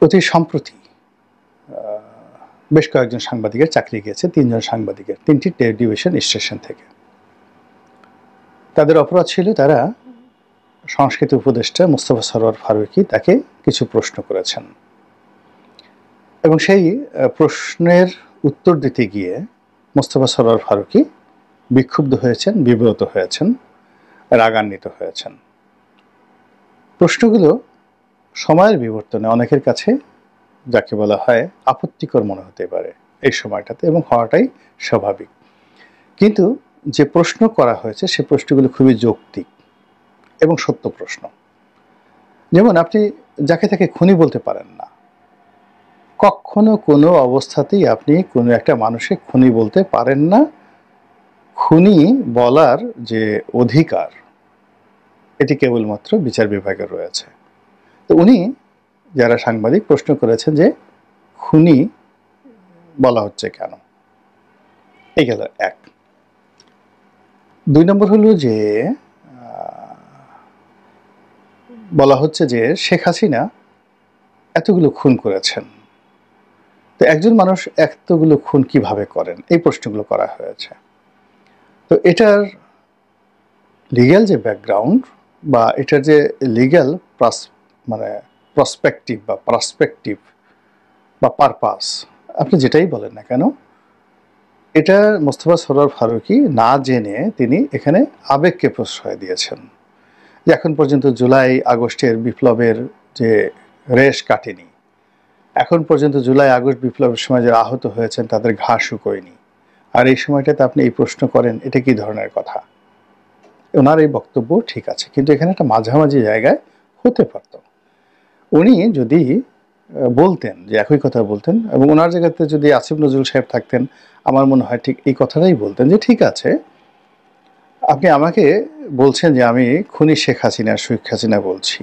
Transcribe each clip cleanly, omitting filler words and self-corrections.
অতি সম্প্রতি বেশ কয়েকজন সাংবাদিকের চাকরি গিয়েছে, ৩ জন সাংবাদিকের ৩টি টেলিভিশন স্টেশন থেকে। তাদের অপরাধ ছিল তারা সংস্কৃতি উপদেষ্টা মোস্তফা সরোয়ার ফারুকী তাকে কিছু প্রশ্ন করেছেন এবং সেই প্রশ্নের উত্তর দিতে গিয়ে মোস্তফা সরোয়ার ফারুকী বিক্ষুব্ধ হয়েছেন, বিব্রত হয়েছেন, রাগান্বিত হয়েছেন। প্রশ্নগুলো সময়ের বিবর্তনে অনেকের কাছে যাকে বলা হয় আপত্তিকর মনে হতে পারে এই সময়টাতে, এবং হওয়াটাই স্বাভাবিক। কিন্তু যে প্রশ্ন করা হয়েছে সে প্রশ্নগুলো খুবই যৌক্তিক এবং সত্য প্রশ্ন। যেমন আপনি যাকে তাকে খুনি বলতে পারেন না, কখনো কোনো অবস্থাতেই আপনি কোনো একটা মানুষকে খুনি বলতে পারেন না। খুনি বলার যে অধিকার এটি কেবলমাত্র বিচার বিভাগের রয়েছে। তো উনি যারা সাংবাদিক প্রশ্ন করেছেন যে খুনি বলা হচ্ছে কেন, এই গেল এক। ২ নম্বর হলো যে বলা হচ্ছে যে শেখ হাসিনা এতগুলো খুন করেছেন, তো একজন মানুষ এতগুলো খুন কিভাবে করেন, এই প্রশ্নগুলো করা হয়েছে। তো এটার লিগ্যাল যে ব্যাকগ্রাউন্ড বা এটার যে লিগ্যাল প্রসপেক্টিভ বা পারপাস, আপনি যেটাই বলেন না কেন, এটা মোস্তফা সরোয়ার ফারুকী না জেনে তিনি এখানে আবেগকে প্রশ্রয় দিয়েছেন। যে এখন পর্যন্ত জুলাই আগস্টের বিপ্লবের যে রেশ কাটেনি, এখন পর্যন্ত জুলাই আগস্ট বিপ্লবের সময় যারা আহত হয়েছেন তাদের ঘা শুকোয়নি, আর এই সময়টাতে আপনি এই প্রশ্ন করেন, এটা কি ধরনের কথা? ওনার এই বক্তব্য ঠিক আছে, কিন্তু এখানে একটা মাঝামাঝি জায়গায় হতে পারত। উনি যদি বলতেন যে একই কথা বলতেন, এবং ওনার জায়গাতে যদি আসিফ নজরুল সাহেব থাকতেন আমার মনে হয় ঠিক এই কথাটাই বলতেন যে ঠিক আছে, আপনি আমাকে বলছেন যে আমি খুনি শেখ হাসিনা বলছি,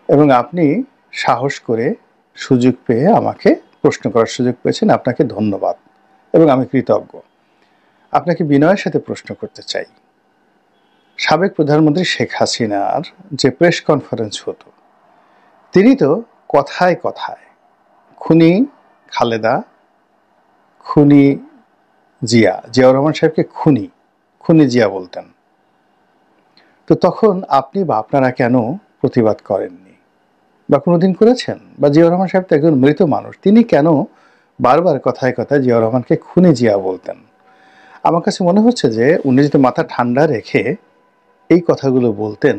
এবং আপনি সাহস করে সুযোগ পেয়ে আমাকে প্রশ্ন করার সুযোগ পেয়েছেন, আপনাকে ধন্যবাদ এবং আমি কৃতজ্ঞ। আপনাকে বিনয়ের সাথে প্রশ্ন করতে চাই, সাবেক প্রধানমন্ত্রী শেখ হাসিনার যে প্রেস কনফারেন্স হতো, তিনি তো কথায় কথায় খুনি খালেদা, খুনি জিয়াউর রহমান সাহেবকে খুনি জিয়া বলতেন। তো তখন আপনি বা আপনারা কেন প্রতিবাদ করেননি বা কোনোদিন করেছেন? বা জিয়াউর রহমান সাহেব তো একজন মৃত মানুষ, তিনি কেন বারবার কথায় কথায় জিয়াউর রহমানকে খুনি জিয়া বলতেন? আমার কাছে মনে হচ্ছে যে উনি যদি মাথা ঠান্ডা রেখে এই কথাগুলো বলতেন,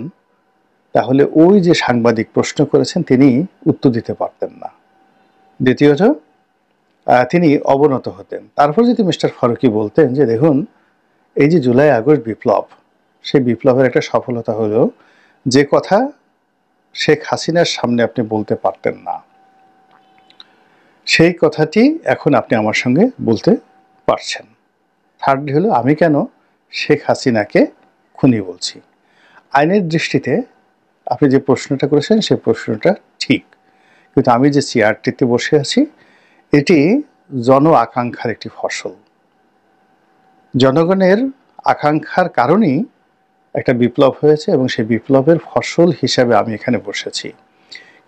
তাহলে ওই যে সাংবাদিক প্রশ্ন করেছেন তিনি উত্তর দিতে পারতেন না। দ্বিতীয়ত তিনি অবনত হতেন। তারপর যদি মিস্টার ফারুকী বলতেন যে দেখুন, এই যে জুলাই আগস্ট বিপ্লব, সেই বিপ্লবের একটা সফলতা হলো যে কথা শেখ হাসিনার সামনে আপনি বলতে পারতেন না, সেই কথাটি এখন আপনি আমার সঙ্গে বলতে পারছেন। থার্ডলি হলো আমি কেন শেখ হাসিনাকে খুনি বলছি। আইনের দৃষ্টিতে আপনি যে প্রশ্নটা করেছেন সেই প্রশ্নটা ঠিক, কিন্তু আমি যে চেয়ারটিতে বসে আছি এটি জন আকাঙ্ক্ষার একটি ফসল। জনগণের আকাঙ্ক্ষার কারণেই একটা বিপ্লব হয়েছে এবং সেই বিপ্লবের ফসল হিসাবে আমি এখানে বসেছি।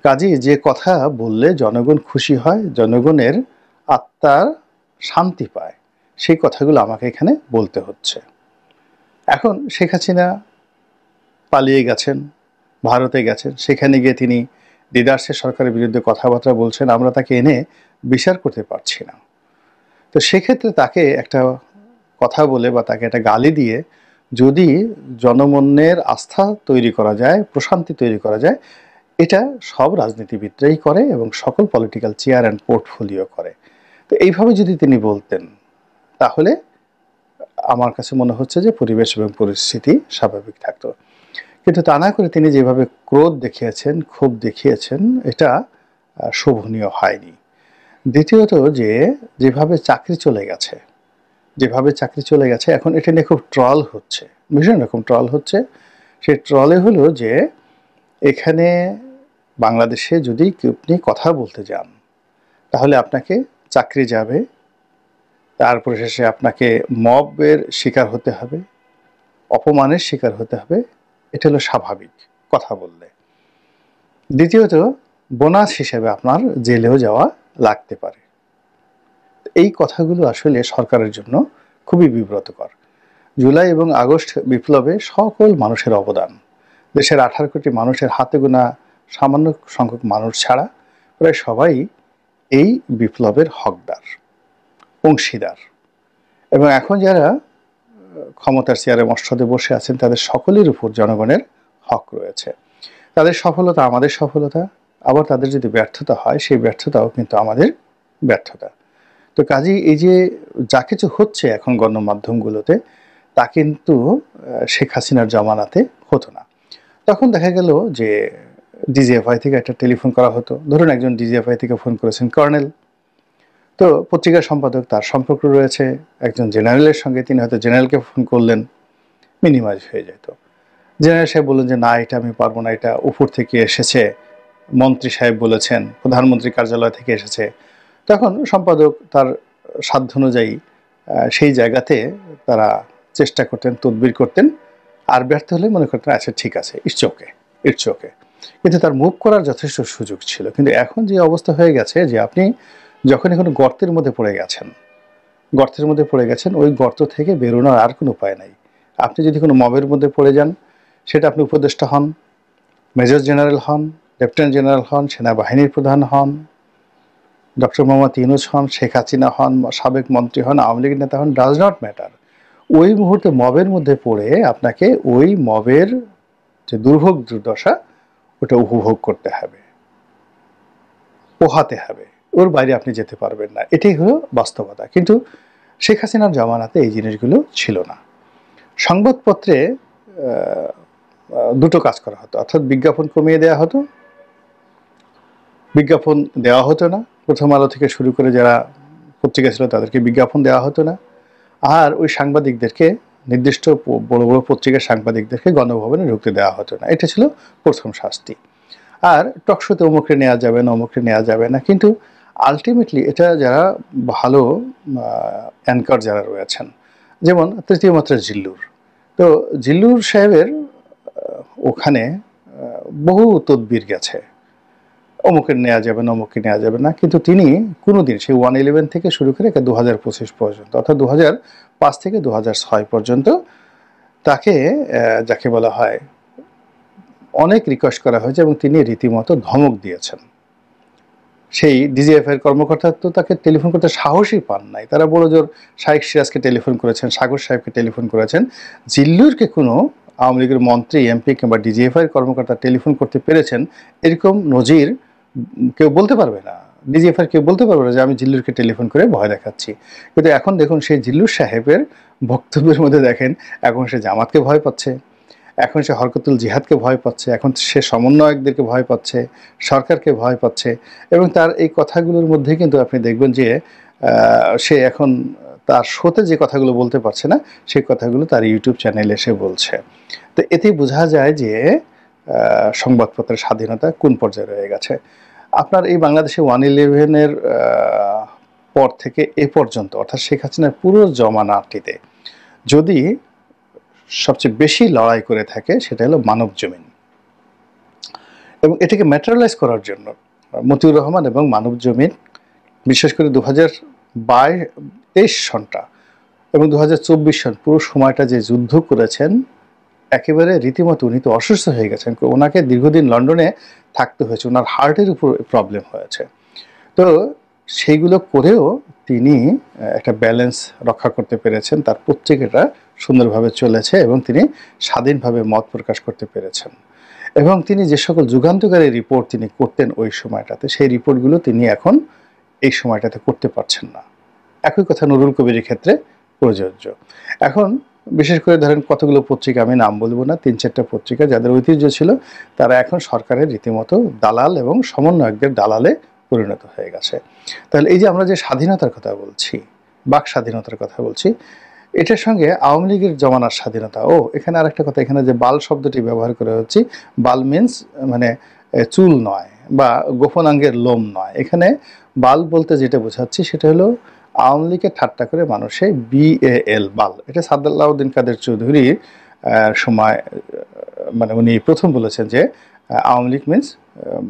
কাজেই যে কথা বললে জনগণ খুশি হয়, জনগণের আত্মার শান্তি পায়, সেই কথাগুলো আমাকে এখানে বলতে হচ্ছে। এখন শেখ হাসিনা পালিয়ে গেছেন, ভারতে গেছেন, সেখানে গিয়ে তিনি লিডারশিপ সরকারের বিরুদ্ধে কথাবার্তা বলছেন, আমরা তাকে এনে বিচার করতে পারছি না। তো সেক্ষেত্রে তাকে একটা কথা বলে বা তাকে একটা গালি দিয়ে যদি জনমনের আস্থা তৈরি করা যায়, প্রশান্তি তৈরি করা যায়, এটা সব রাজনীতিবিদরাই করে এবং সকল পলিটিক্যাল চেয়ার অ্যান্ড পোর্টফোলিও করে। তো এইভাবে যদি তিনি বলতেন তাহলে আমার কাছে মনে হচ্ছে যে পরিবেশ এবং পরিস্থিতি স্বাভাবিক থাকতো। কিন্তু তা না করে তিনি যেভাবে ক্রোধ দেখিয়েছেন, ক্ষোভ দেখিয়েছেন, এটা শোভনীয় হয়নি। দ্বিতীয়ত যেভাবে চাকরি চলে গেছে এখন এটা নিয়ে খুব ট্রল হচ্ছে, ভীষণ রকম ট্রল হচ্ছে। সেই ট্রলে হলো যে এখানে বাংলাদেশে যদি আপনি কথা বলতে যান তাহলে আপনাকে চাকরি যাবে, তারপরে শেষে আপনাকে মবের শিকার হতে হবে, অপমানের শিকার হতে হবে, এটা হলো স্বাভাবিক কথা বললে। দ্বিতীয়ত বোনাস হিসেবে আপনার জেলেও যাওয়া লাগতে পারে। এই কথাগুলো আসলে সরকারের জন্য খুবই বিব্রতকর। জুলাই এবং আগস্ট বিপ্লবে সকল মানুষের অবদান, দেশের 18 কোটি মানুষের হাতে গোনা সামান্য সংখ্যক মানুষ ছাড়া প্রায় সবাই এই বিপ্লবের হকদার, অংশীদার। এবং এখন যারা ক্ষমতার চেয়ারে মসনদে বসে আছেন তাদের সকলের উপর জনগণের হক রয়েছে। তাদের সফলতা আমাদের সফলতা, আবার তাদের যদি ব্যর্থতা হয় সেই ব্যর্থতাও কিন্তু আমাদের ব্যর্থতা। তো কাজেই এই যে যা কিছু হচ্ছে এখন গণমাধ্যমগুলোতে তা কিন্তু শেখ হাসিনার জমানাতে হতো না। তখন দেখা গেল যে ডিজিএফআই থেকে একটা টেলিফোন করা হতো। ধরুন একজন ডিজিএফআই থেকে ফোন করেছেন কর্নেল, তো পত্রিকার সম্পাদক তার সম্পর্ক রয়েছে একজন জেনারেলের সঙ্গে, তিনি হয়তো জেনারেলকে ফোন করলেন, মিনিমাইজ হয়ে যেত। জেনারেল সাহেব বললেন যে না এটা আমি পারবো না, এটা উপর থেকে এসেছে, মন্ত্রী সাহেব বলেছেন, প্রধানমন্ত্রী কার্যালয় থেকে এসেছে। তখন সম্পাদক তার সাধ্য অনুযায়ী সেই জায়গাতে তারা চেষ্টা করতেন, তদবির করতেন, আর ব্যর্থ হলে মনে করতেন আচ্ছা ঠিক আছে, ইটস ওকে, ইটস ওকে। কিন্তু তার মুভ করার যথেষ্ট সুযোগ ছিল। কিন্তু এখন যে অবস্থা হয়ে গেছে যে আপনি যখনই কোনো গর্তের মধ্যে পড়ে গেছেন, ওই গর্ত থেকে বেরোনোর আর কোনো উপায় নাই। আপনি যদি কোনো মবের মধ্যে পড়ে যান, সেটা আপনি উপদেষ্টা হন, মেজর জেনারেল হন, লেফটেন্যান্ট জেনারেল হন, সেনাবাহিনীর প্রধান হন, ডক্টর মোহাম্মদ ইউনূস হন, শেখ হাসিনা হন, সাবেক মন্ত্রী হন, আওয়ামী লীগের নেতা হন, ডাজ নট ম্যাটার। ওই মুহূর্তে মবের মধ্যে পড়ে আপনাকে ওই মবের যে দুর্ভোগ দুর্দশা ওটা উপভোগ করতে হবে, পোহাতে হবে, ওর বাইরে আপনি যেতে পারবেন না। এটাই হলো বাস্তবতা। কিন্তু শেখ হাসিনার জমানাতে এই জিনিসগুলো ছিল না। সংবাদপত্রে দুটো কাজ করা হতো, অর্থাৎ বিজ্ঞাপন কমিয়ে দেওয়া হতো, বিজ্ঞাপন দেওয়া হতো না। প্রথম আলো থেকে শুরু করে যারা পত্রিকা ছিল তাদেরকে বিজ্ঞাপন দেওয়া হতো না। আর ওই সাংবাদিকদেরকে, নির্দিষ্ট বড় বড় পত্রিকার সাংবাদিকদেরকে গণভবনে ঢুকতে দেওয়া হতো না। এটা ছিল প্রথম শাস্তি। আর টকশোতে অমুকরে নেওয়া যাবে না, অমুকরে নেওয়া যাবে না। কিন্তু আলটিমেটলি এটা যারা ভালো অ্যাঙ্কার যারা রয়েছেন, যেমন তৃতীয় মাত্রা জিল্লুর, তো জিল্লুর সাহেবের ওখানে বহু তদবির গেছে, অমুকের নেওয়া যাবে না, অমুকে নেওয়া যাবে না। কিন্তু তিনি কোনোদিন সেই 111 থেকে শুরু করে 2025 পর্যন্ত, অর্থাৎ 2005 থেকে 2006 পর্যন্ত তাকে, যাকে বলা হয়, অনেক রিকোয়েস্ট করা হয়েছে এবং তিনি রীতিমতো ধমক দিয়েছেন। সেই ডিজিএফআই এর কর্মকর্তা তো তাকে টেলিফোন করতে সাহসই পান নাই। তারা বড় জোর শাইখ সিরাজকে টেলিফোন করেছেন, সাগর সাহেবকে টেলিফোন করেছেন। জিল্লুরকে কোনো আওয়ামী লীগের মন্ত্রী, এমপি কিংবা ডিজিএফআই এর কর্মকর্তা টেলিফোন করতে পেরেছেন এরকম নজির কেউ বলতে পারবে না। ডিজিএফআই কেউ বলতে পারবে না যে আমি জিল্লুরকে টেলিফোন করে ভয় দেখাচ্ছি। কিন্তু এখন দেখুন সেই জিল্লুর সাহেবের বক্তব্যের মধ্যে দেখেন এখন সে জামাতকে ভয় পাচ্ছে, এখন সে হরকতুল জিহাদকে ভয় পাচ্ছে, এখন সে সমন্বয়কদেরকে ভয় পাচ্ছে, সরকারকে ভয় পাচ্ছে। এবং তার এই কথাগুলোর মধ্যে কিন্তু আপনি দেখবেন যে সে এখন তার শোতে যে কথাগুলো বলতে পারছে না সেই কথাগুলো তার ইউটিউব চ্যানেলে এসে বলছে। তো এতেই বোঝা যায় যে সংবাদপত্রের স্বাধীনতা কোন পর্যায়ে রয়ে গেছে। আপনার এই বাংলাদেশে 111-এর পর থেকে এ পর্যন্ত, অর্থাৎ শেখ হাসিনার পুরো জমানাটিতে যদি সবচেয়ে বেশি লড়াই করে থাকে সেটা হলো মানব জমিন। এবং এটাকে ম্যাটেরিয়ালাইজ করার জন্য মতিউর রহমান এবং মানব জমিন, বিশেষ করে 2023 সনটা এবং 2024 সন পুরো সময়টা যে যুদ্ধ করেছেন, একেবারে রীতিমতো উনি তো অসুস্থ হয়ে গেছেন, ওনাকে দীর্ঘদিন লন্ডনে থাকতে হয়েছে, ওনার হার্টের উপর প্রবলেম হয়েছে। তো সেইগুলো করেও তিনি একটা ব্যালেন্স রক্ষা করতে পেরেছেন, তার পত্রিকাটা সুন্দরভাবে চলেছে এবং তিনি স্বাধীনভাবে মত প্রকাশ করতে পেরেছেন। এবং তিনি যে সকল যুগান্তকারী রিপোর্ট তিনি করতেন ওই সময়টাতে, সেই রিপোর্টগুলো তিনি এখন এই সময়টাতে করতে পারছেন না। একই কথা নুরুল কবিরের ক্ষেত্রে প্রযোজ্য। এখন বিশেষ করে ধরেন কতগুলো পত্রিকা, আমি নাম বলবো না, 3-4টা পত্রিকা যাদের ঐতিহ্য ছিল তারা এখন সরকারের রীতিমতো দালাল এবং সমন্বয়কদের দালালে পরিণত হয়ে গেছে। তাহলে এই যে আমরা যে স্বাধীনতার কথা বলছি, বাক স্বাধীনতার কথা বলছি, এটার সঙ্গে আওয়ামী লীগের জমানার স্বাধীনতা, এখানে আরেকটা কথা, এখানে যে বাল শব্দটি ব্যবহার করে হচ্ছে, বাল মিন্স মানে চুল নয় বা গোপনাঙ্গের লোম নয়। এখানে বাল বলতে যেটা বোঝাচ্ছি সেটা হলো আওয়ামী লীগের ঠাট্টা করে মানুষে BAL বাল, এটা সাদাল্লাউদ্দিন কাদের চৌধুরীর সময়, মানে উনি প্রথম বলেছেন যে আওয়ামী লীগ মিনস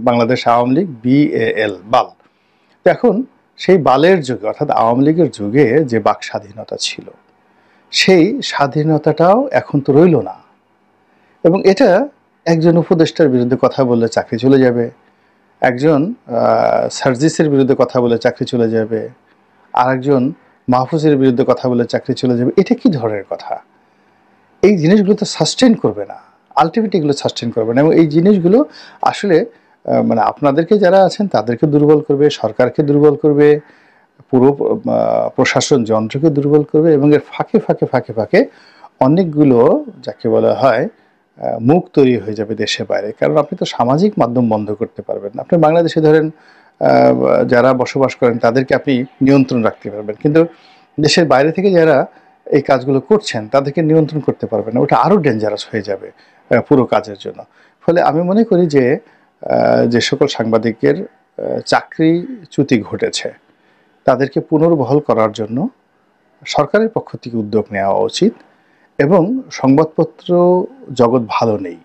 বাংলাদেশ আওয়ামী লীগ, BAL, বাল। তো এখন সেই বালের যুগে অর্থাৎ আওয়ামী লীগের যুগে যে বাক স্বাধীনতা ছিল, সেই স্বাধীনতাটাও এখন তো রইল না। এবং এটা একজন উপদেষ্টার বিরুদ্ধে কথা বললে চাকরি চলে যাবে, একজন সার্জিসের বিরুদ্ধে কথা বলে চাকরি চলে যাবে, আর একজন মাহফুজের বিরুদ্ধে কথা বলে চাকরি চলে যাবে। এটা কি ধরনের কথা? এই জিনিসগুলো তো সাস্টেন করবে না, আলটিমেটলি এগুলো সাস্টেন করবে না। এবং এই জিনিসগুলো আসলে মানে আপনাদেরকে যারা আছেন তাদেরকে দুর্বল করবে, সরকারকে দুর্বল করবে, পুরো প্রশাসন যন্ত্রকে দুর্বল করবে। এবং এর ফাঁকে ফাঁকে ফাঁকে ফাঁকে অনেকগুলো যাকে বলা হয় মুখ তৈরি হয়ে যাবে দেশে বাইরে। কারণ আপনি তো সামাজিক মাধ্যম বন্ধ করতে পারবেন না। আপনি বাংলাদেশে ধরেন যারা বসবাস করেন তাদেরকে আপনি নিয়ন্ত্রণ রাখতে পারবেন, কিন্তু দেশের বাইরে থেকে যারা এই কাজগুলো করছেন তাদেরকে নিয়ন্ত্রণ করতে পারবেন না। ওটা আরও ডেঞ্জারাস হয়ে যাবে পুরো কাজের জন্য। ফলে আমি মনে করি যে যে সকল সাংবাদিকের চাকরিচ্যুতি ঘটেছে তাদেরকে পুনর্বহাল করার জন্য সরকারের পক্ষ থেকে উদ্যোগ নেওয়া উচিত। এবং সংবাদপত্র জগৎ ভালো নেই,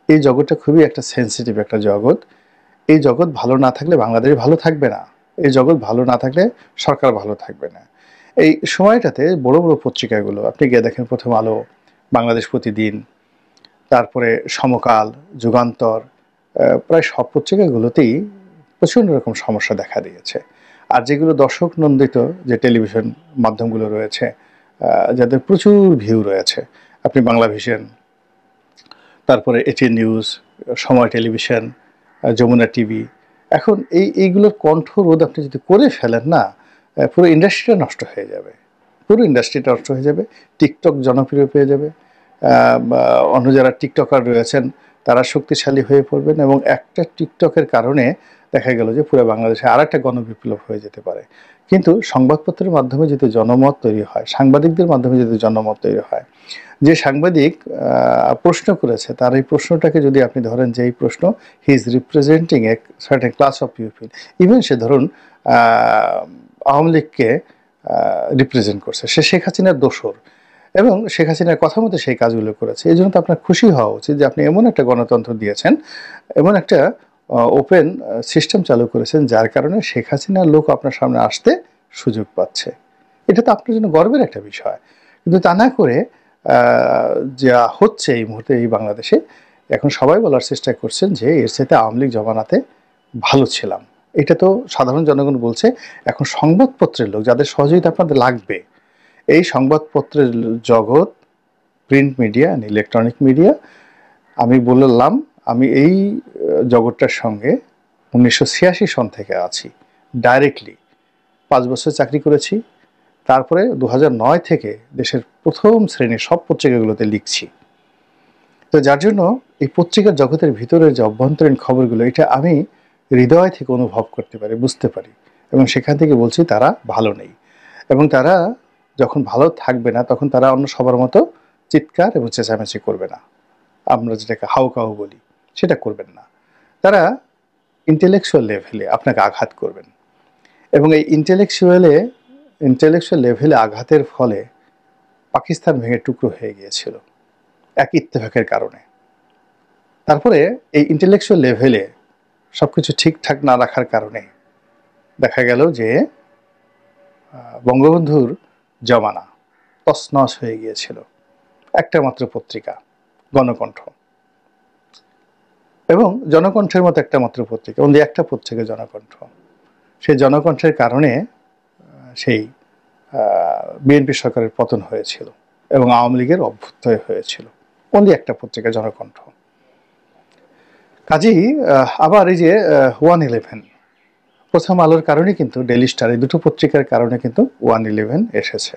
এই জগৎটা খুবই একটা সেন্সিটিভ একটা জগৎ। এই জগৎ ভালো না থাকলে বাংলাদেশ ভালো থাকবে না, এই জগৎ ভালো না থাকলে সরকার ভালো থাকবে না। এই সময়টাতে বড় বড় পত্রিকাগুলো আপনি গিয়ে দেখেন, প্রথম আলো, বাংলাদেশ প্রতিদিন, তারপরে সমকাল, যুগান্তর, প্রায় সব পত্রিকাগুলোতেই প্রচণ্ড রকম সমস্যা দেখা দিয়েছে। আর যেগুলো দর্শক নন্দিত যে টেলিভিশন মাধ্যমগুলো রয়েছে, যাদের প্রচুর ভিউ রয়েছে, আপনি বাংলা ভিশন, তারপরে এটিএন নিউজ, সময় টেলিভিশন, যমুনা টিভি, এখন এইগুলোর কণ্ঠরোধ আপনি যদি করে ফেলেন না, পুরো ইন্ডাস্ট্রিটা নষ্ট হয়ে যাবে, পুরো ইন্ডাস্ট্রিটা নষ্ট হয়ে যাবে। টিকটক জনপ্রিয় পেয়ে যাবে, অন্য যারা টিকটকার রয়েছেন তারা শক্তিশালী হয়ে পড়বেন, এবং একটা টিকটকের কারণে দেখা গেল যে পুরো বাংলাদেশে আর একটা গণবিপ্লব হয়ে যেতে পারে। কিন্তু সংবাদপত্রের মাধ্যমে যদি জনমত তৈরি হয়, সাংবাদিকদের মাধ্যমে যদি জনমত তৈরি হয়, যে সাংবাদিক প্রশ্ন করেছে তার এই প্রশ্নটাকে যদি আপনি ধরেন যে এই প্রশ্ন he is representing a certain class of people, even সে ধরুন আওয়ামী লীগকে রিপ্রেজেন্ট করছে, সে শেখ হাসিনার দোসর এবং শেখ হাসিনার কথা মতো সেই কাজগুলো করেছে, এই জন্য তো আপনার খুশি হওয়া উচিত যে আপনি এমন একটা গণতন্ত্র দিয়েছেন, এমন একটা ওপেন সিস্টেম চালু করেছেন যার কারণে শেখ হাসিনার লোক আপনার সামনে আসতে সুযোগ পাচ্ছে। এটা তো আপনার জন্য গর্বের একটা বিষয়। কিন্তু তা না করে যা হচ্ছে এই মুহূর্তে এই বাংলাদেশে, এখন সবাই বলার চেষ্টা করছেন যে এর সাথে আওয়ামী লীগ জমানাতে ভালো ছিলাম। এটা তো সাধারণ জনগণ বলছে। এখন সংবাদপত্রের লোক যাদের সহযোগিতা আপনাদের লাগবে, এই সংবাদপত্রের জগৎ, প্রিন্ট মিডিয়া, ইলেকট্রনিক মিডিয়া, আমি বললাম আমি এই জগৎটার সঙ্গে 1986 সন থেকে আছি ডাইরেক্টলি, 5 বছর চাকরি করেছি। তারপরে 2009 থেকে দেশের প্রথম শ্রেণীর সব পত্রিকাগুলোতে লিখছি। তো যার জন্য এই পত্রিকার জগতের ভিতরের যে অভ্যন্তরীণ খবরগুলো, এটা আমি হৃদয় থেকে অনুভব করতে পারি, বুঝতে পারি, এবং সেখান থেকে বলছি তারা ভালো নেই। এবং তারা যখন ভালো থাকবে না তখন তারা অন্য সবার মতো চিৎকার এবং চেঁচামেচি করবে না, আমরা যেটাকে হাউকাউ বলি, সেটা করবেন না। তারা ইন্টেলেকচুয়াল লেভেলে আপনাকে আঘাত করবেন, এবং এই ইন্টেলেকচুয়াল লেভেলে আঘাতের ফলে পাকিস্তান ভেঙে টুকরো হয়ে গিয়েছিল এক ইত্তেফাকের কারণে। তারপরে এই ইন্টেলেকচুয়াল লেভেলে সবকিছু ঠিকঠাক না রাখার কারণে দেখা গেল যে বঙ্গবন্ধুর জমানা তছনছ হয়ে গিয়েছিল। একটা মাত্র পত্রিকা, গণকণ্ঠ, এবং জনকণ্ঠের মতো একটা মাত্র পত্রিকা, অনলি একটা পত্রিকা জনকণ্ঠ। সেই জনকণ্ঠের কারণে সেই বিএনপি সরকারের পতন হয়েছিল এবং আওয়ামী লীগের অভ্যুদয় হয়েছিল, অনলি একটা পত্রিকা জনকণ্ঠ। কাজেই আবার এই যে 111, প্রথম আলোর কারণে কিন্তু ডেইলি স্টার, এই দুটো পত্রিকার কারণে কিন্তু 111 এসেছে।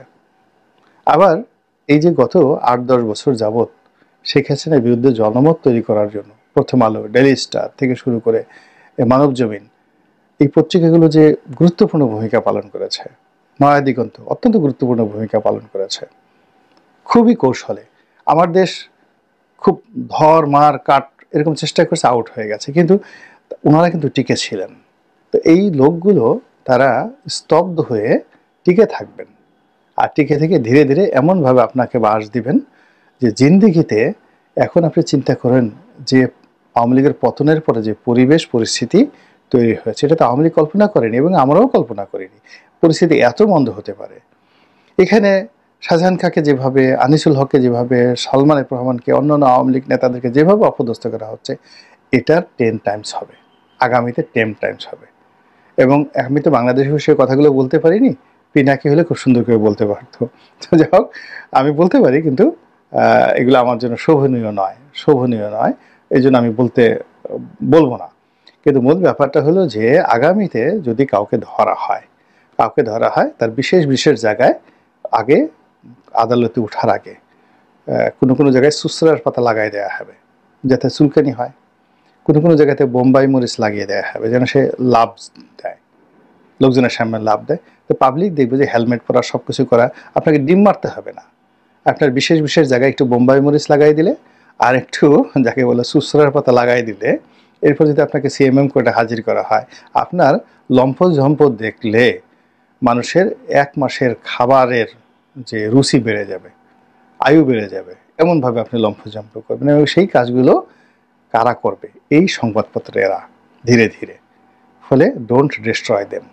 আবার এই যে গত 8-10 বছর যাবৎ শেখ হাসিনার বিরুদ্ধে জনমত তৈরি করার জন্য প্রথম আলো, ডেইলি স্টার থেকে শুরু করে মানব জমিন, এই পত্রিকাগুলো যে গুরুত্বপূর্ণ ভূমিকা পালন করেছে, নয়া দিগন্ত অত্যন্ত গুরুত্বপূর্ণ ভূমিকা পালন করেছে, খুবই কৌশলে। আমার দেশ খুব ধর মার কাট এরকম চেষ্টা করছে, আউট হয়ে গেছে, কিন্তু ওনারা কিন্তু টিকে ছিলেন। তো এই লোকগুলো তারা স্তব্ধ হয়ে টিকে থাকবেন, আর টিকে থেকে ধীরে ধীরে এমনভাবে আপনাকে বাস দিবেন যে জিন্দিগিতে এখন আপনি চিন্তা করেন যে আওয়ামী লীগের পতনের পরে যে পরিবেশ পরিস্থিতি তৈরি হয়েছে, এটা তো আওয়ামী লীগ কল্পনা করেনি এবং আমরাও কল্পনা করিনি পরিস্থিতি এত মন্দ হতে পারে। এখানে শাহজাহান খাঁকে যেভাবে, আনিসুল হককে যেভাবে, সালমান এফ রহমানকে, অন্যান্য আওয়ামী লীগ নেতাদেরকে যেভাবে অপদস্থ করা হচ্ছে, এটার 10 টাইমস হবে, আগামীতে 10 টাইমস হবে। এবং আমি তো বাংলাদেশের বিষয়ে কথাগুলো বলতে পারিনি, পিনাকি হলে খুব সুন্দর করে বলতে পারতো। তো যাই হোক, আমি বলতে পারি, কিন্তু এগুলো আমার জন্য শোভনীয় নয়, এই জন্য আমি বলবো না। কিন্তু মূল ব্যাপারটা হলো যে আগামীতে যদি কাউকে ধরা হয় তার বিশেষ জায়গায় আগে, আদালতে ওঠার আগে কোনো জায়গায় সুসরার পাতা লাগাই দেওয়া হবে যাতে চুলকানি হয়, কোনো জায়গাতে বোম্বাই মরিচ লাগিয়ে দেওয়া হবে যেন সে লাভ দেয়, লোকজনের সামনে লাভ দেয়। তো পাবলিক দেখবে যে হেলমেট পরা, সব কিছু করা, আপনাকে ডিম মারতে হবে না। আপনার বিশেষ জায়গায় একটু বোম্বাই মরিচ লাগাই দিলে আর একটু যাকে বলে সুসরার পাতা লাগাই দিলে, এরপর যদি আপনাকে সিএমএম কোর্টে হাজির করা হয়, আপনার লম্ফ-ঝম্প দেখলে মানুষের 1 মাসের খাবারের যে রুচি বেড়ে যাবে, আয়ু বেড়ে যাবে, এমনভাবে আপনি লম্ফ-ঝম্প করবেন। এবং সেই কাজগুলো কারা করবে? এই সংবাদপত্রেরা, ধীরে ধীরে। ফলে ডোন্ট ডিস্ট্রয় দেম।